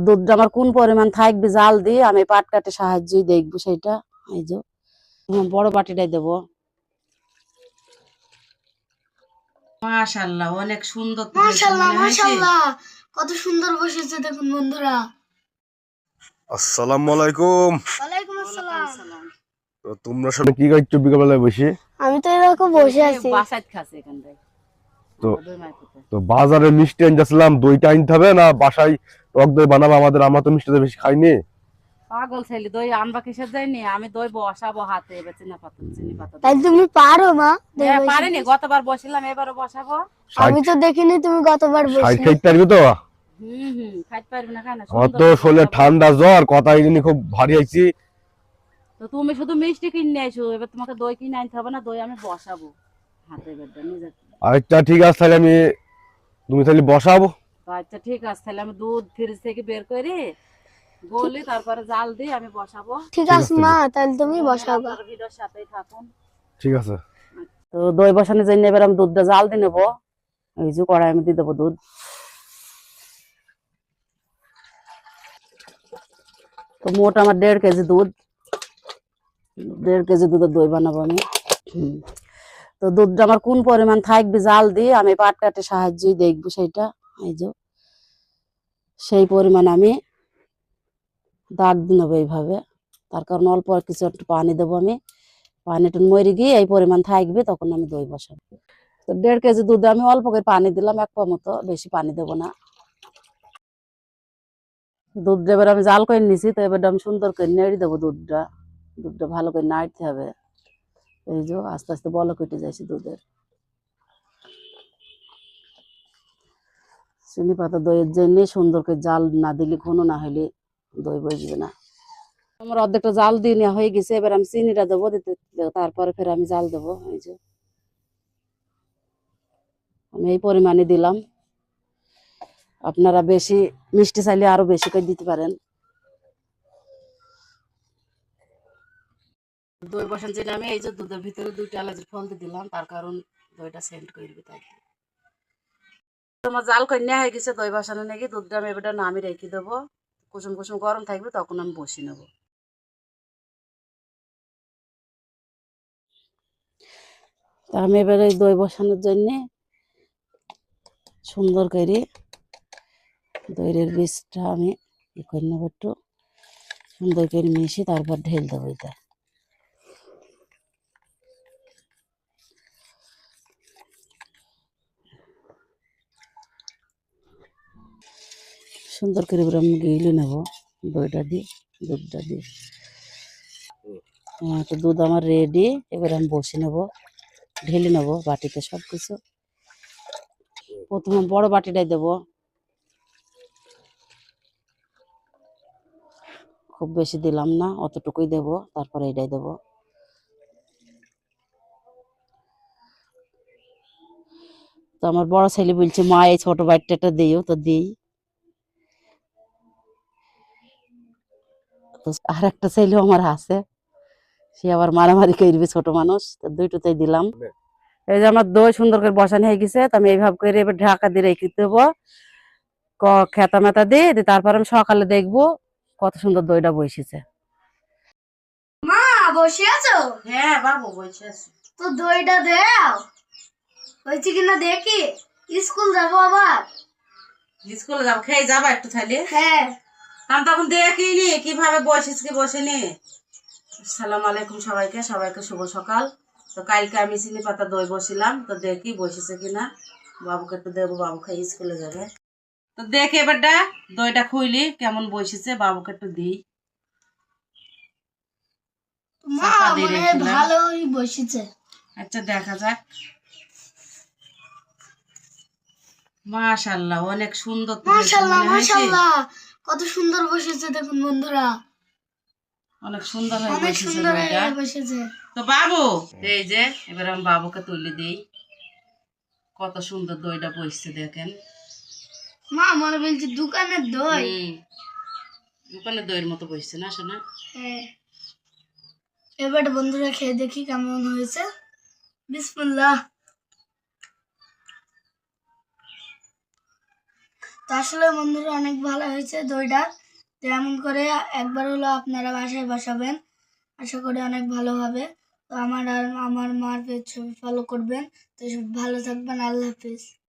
দুধটা আমার কোন পরিমাণ থাকবে জাল দিয়ে আমি পাটকাঠি সাহায্যে দেখবো সেটা। এই যে বড় বাটিটাই দেবো। মাশাআল্লাহ, অনেক সুন্দর। মাশাআল্লাহ মাশাআল্লাহ, কত সুন্দর বসেছে দেখুন বন্ধুরা। আসসালামু আলাইকুম। ওয়ালাইকুম আসসালাম। তো তোমরা সবাই কি করছো বিকালবেলায় বসে? আমি তো এরকম বসে আছি। বাসায় খাচ্ছে এখানটায়। তো বাজারে মিষ্টি আনতেছিলাম, দইটা আনতে হবে না বাসায় টক দই বানাবো আমাদের? আমরা তো মিষ্টিটা বেশি খাইনি। পাগল ছেলে, দই আনবা কিসের যায়নি? আমি দই বসাবো হাতে, এবার চিনি পাতা। তাই তুমি পারো মা? হ্যাঁ পারিনি, গতবার বসিলাম, এবারও বসাবো। আমি তো দেখিনি তুমি গতবার বসলে। খাইতে পারবি তো? খাইতে পারবি না কেন? অত শরীরে ঠান্ডা জ্বর, কথা এই জন্য খুব ভারী আইছি। তো তুমি শুধু মিষ্টি কিনে আইসো, এবার তোমাকে দই কিনে আনতে হবে না, দই আমি বসাবো হাতে বেঁধে নিজে। আচ্ছা ঠিক আছে, তাহলে তুমি তাহলে বসাবো। আচ্ছা ঠিক আছে, তাহলে আমি দুধ ফ্রিজ থেকে বের করে গলি তারপরে জাল দিয়ে আমি বসাবো। ঠিক আছে মা, তাহলে তুমি বসাবো। ভিডিওর সাথেই থাকুন। ঠিক আছে। তো দই বসানোর জন্য এবার আমি দুধটা জাল দিয়ে নেবো। এই যে কড়াই আমি দিয়ে দেবো দুধ। তো মোট আমার 1.5 কেজি দুধ, 1.5 কেজি দুধের দই বানাবো আমি। তো দুধটা আমার কোন পরিমাণ থাকবে জাল দিয়ে আমি পাটকাঠি সাহায্যে দেখবো সেটা। এই যে সেই পরিমাণ আমি দাগ দিয়ে নেবো এইভাবে। তার কারণ অল্প কিছু একটু পানি দেবো আমি, পানিটা মরে গিয়ে এই পরিমাণ থাকবে তখন আমি দই বসাবো। তো 1.5 কেজি দুধে আমি অল্প করে পানি দিলাম, 1 পা মতো, বেশি পানি দেবো না। দুধ এবার আমি জাল করে নিছি, তো এবার আমি সুন্দর করে নেড়ে দেবো দুধটা ভালো করে নাড়তে হবে। এই যে আস্তে আস্তে বলক উঠে যাচ্ছে দুধের। চিনি পাতা দইয়ের জন্য সুন্দর করে জাল না দিলে, ঘন না হলে দই বসবে না। আমার অর্ধেকটা জাল দিয়ে নেওয়া হয়ে গেছে, এবার আমি চিনিটা দেবো, তারপরে ফের আমি জাল দেবো। এই যে আমি এই পরিমাণে দিলাম, আপনারা বেশি মিষ্টি চাইলে আরো বেশি করে দিতে পারেন। দই বসান যেটা আমি এই যে দুধের ভিতরে 2টা এলাচের ফল দিয়ে দিলাম, তার কারণ দইটা সেন্ট করবে তাই। তোমার জাল করে নেওয়া হয়ে গেছে দই বসানো নাকি, দুধটা আমি এবার নামিয়ে রেখে দেবো। কুসুম কুসুম গরম থাকবে তখন আমি বসিয়ে নেবো। তা আমি এবারে এই দই বসানোর জন্যে সুন্দর করে দইয়ের বীজটা আমি করে নেবো, একটু সুন্দর করে মিশিয়ে তারপর ঢেল দেবো। এটা সুন্দর করে এবার আমি গিলে নেবো দইটা দিয়ে, দুধটা দিয়ে। তো দুধ আমার রেডি, এবার আমি বসে নেবো, ঢেলে নেবো বাটিতে সব কিছু। প্রথমে বড় বাটিটাই দেবো, খুব বেশি দিলাম না, অতটুকুই দেবো, তারপরে এটাই দেবো। তো আমার বড় ছেলে বলছে মা এই ছোট বাটিটা দিও, তো দিই। তো আর একটা ছেলেও আমার আছে, সে আবার মারামারি করবে, ছোট মানুষ, তো দুইটাতেই দিলাম। এই যে আমার দই সুন্দর করে বসানো হয়ে গেছে, তো আমি এইভাবে করে এবার ঢাকা দিয়ে রেখে দেবো খেতা মেতা দিয়ে। তারপর আমি সকালে দেখবো কত সুন্দর দইটা বসেছে। মা বসে আছো? হ্যাঁ বাবু বসে আছি। তো দইটা দাও, হয়েছে কিনা দেখি। স্কুল যাবো আবার। স্কুলে যাবো, খেয়ে যাবা একটু তাহলে? হ্যাঁ। আমি তখন দেখিনি কিভাবে বসিস কি বসেনি। আসসালামু আলাইকুম সবাইকে, সবাইকে শুভ সকাল। তো কালকে আমি চিনি পাতা দই বসিলাম, তো দেখি বসেছে কিনা, বাবুকে একটু দেবো, বাবু খেয়ে স্কুলে যাবে। তো দেখি এবারটা দইটা খুইলি কেমন বসেছে, বাবুকে একটু দিই। মা মনে হয় ভালোই বসেছে। আচ্ছা দেখা যাক। মাশাআল্লাহ, অনেক সুন্দর। মাশাআল্লাহ মাশাআল্লাহ, কত সুন্দর বসেছে দেখুন বন্ধুরা। অনেক সুন্দর হয়ে অনেক সুন্দর হয়ে বসেছে। তো বাবু এই যে এবার আমি বাবুকে তুলে দিই, কত সুন্দর দইটা বসছে দেখেন। মা মনে বলছে দোকানের দই। দোকানের দইয়ের মতো বসছে না শোনা? হ্যাঁ। এবার বন্ধুরা খেয়ে দেখি কেমন হয়েছে। বিসমিল্লাহ। তো আসলে বন্ধুরা অনেক ভালো হয়েছে দইটা। তো এমন করে একবার হলো আপনারা বাসায় বসাবেন, আশা করি অনেক ভালো হবে। তো আমার আর আমার মার পেজ ফলো করবেন। তো ভালো থাকবেন, আল্লাহ হাফিজ।